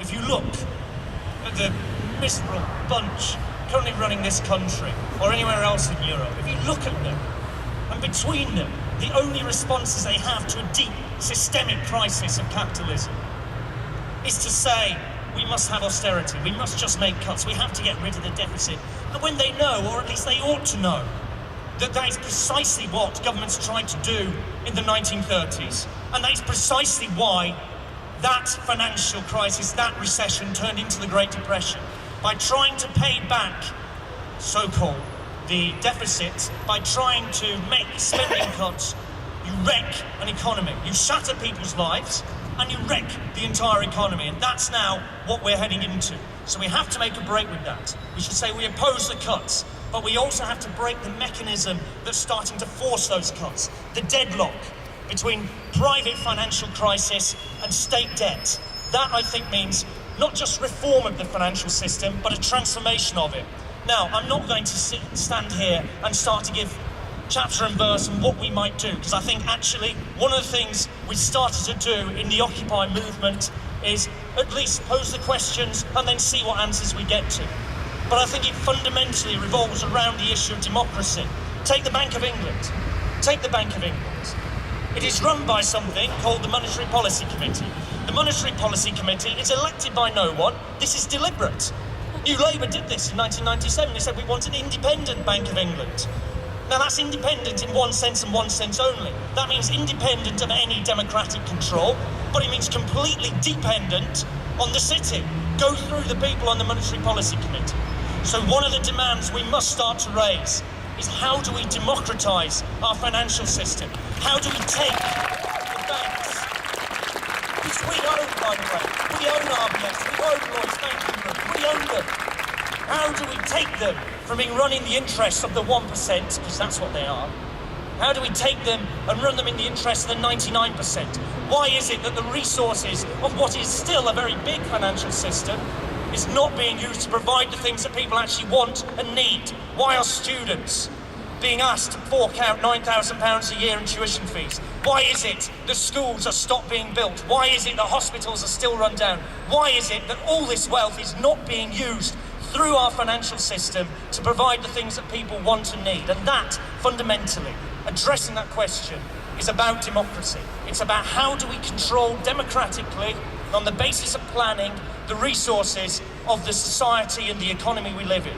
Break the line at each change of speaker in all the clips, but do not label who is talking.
if you look at the miserable bunch currently running this country, or anywhere else in Europe, if you look at them, and between them, the only responses they have to a deep, systemic crisis of capitalism is to say, we must have austerity, we must just make cuts, we have to get rid of the deficit. And when they know, or at least they ought to know, that that is precisely what governments tried to do in the 1930s, and that is precisely why that financial crisis, that recession turned into the Great Depression, by trying to pay back, so-called, the deficit, by trying to make spending cuts, you wreck an economy. You shatter people's lives, and you wreck the entire economy, and that's now what we're heading into. So we have to make a break with that. We should say we oppose the cuts, but we also have to break the mechanism that's starting to force those cuts, the deadlock between private financial crisis and state debt. That, I think, means not just reform of the financial system, but a transformation of it. Now, I'm not going to stand here and start to give chapter and verse on what we might do, because I think actually one of the things we started to do in the Occupy movement is at least pose the questions and then see what answers we get to. But I think it fundamentally revolves around the issue of democracy. Take the Bank of England. Take the Bank of England. It is run by something called the Monetary Policy Committee. The Monetary Policy Committee is elected by no one. This is deliberate. New Labour did this in 1997. They said we want an independent Bank of England. Now that's independent in one sense and one sense only. That means independent of any democratic control, but it means completely dependent on the city. Go through the people on the Monetary Policy Committee. So one of the demands we must start to raise is how do we democratise our financial system? How do we take the banks, which we own, by the way, we own RBS, we own Lloyds Banking Group, we own them. How do we take them from being run in the interests of the 1%, because that's what they are? How do we take them and run them in the interests of the 99%? Why is it that the resources of what is still a very big financial system is not being used to provide the things that people actually want and need? Why are students being asked to fork out £9,000 a year in tuition fees? Why is it that schools are stopped being built? Why is it that hospitals are still run down? Why is it that all this wealth is not being used through our financial system to provide the things that people want and need? And that, fundamentally, addressing that question, is about democracy. It's about how do we control democratically, on the basis of planning, the resources of the society and the economy we live in.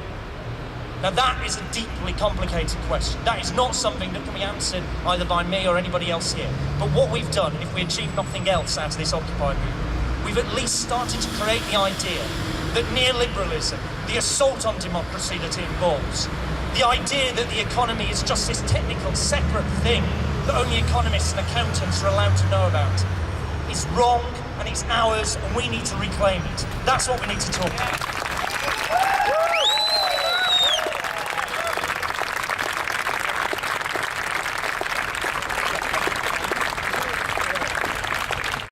Now that is a deeply complicated question. That is not something that can be answered either by me or anybody else here. But what we've done, if we achieve nothing else out of this Occupy movement, we've at least started to create the idea that neoliberalism, the assault on democracy that it involves, the idea that the economy is just this technical, separate thing that only economists and accountants are allowed to know about, is wrong, and it's ours, and we need to reclaim it. That's what we need to talk about.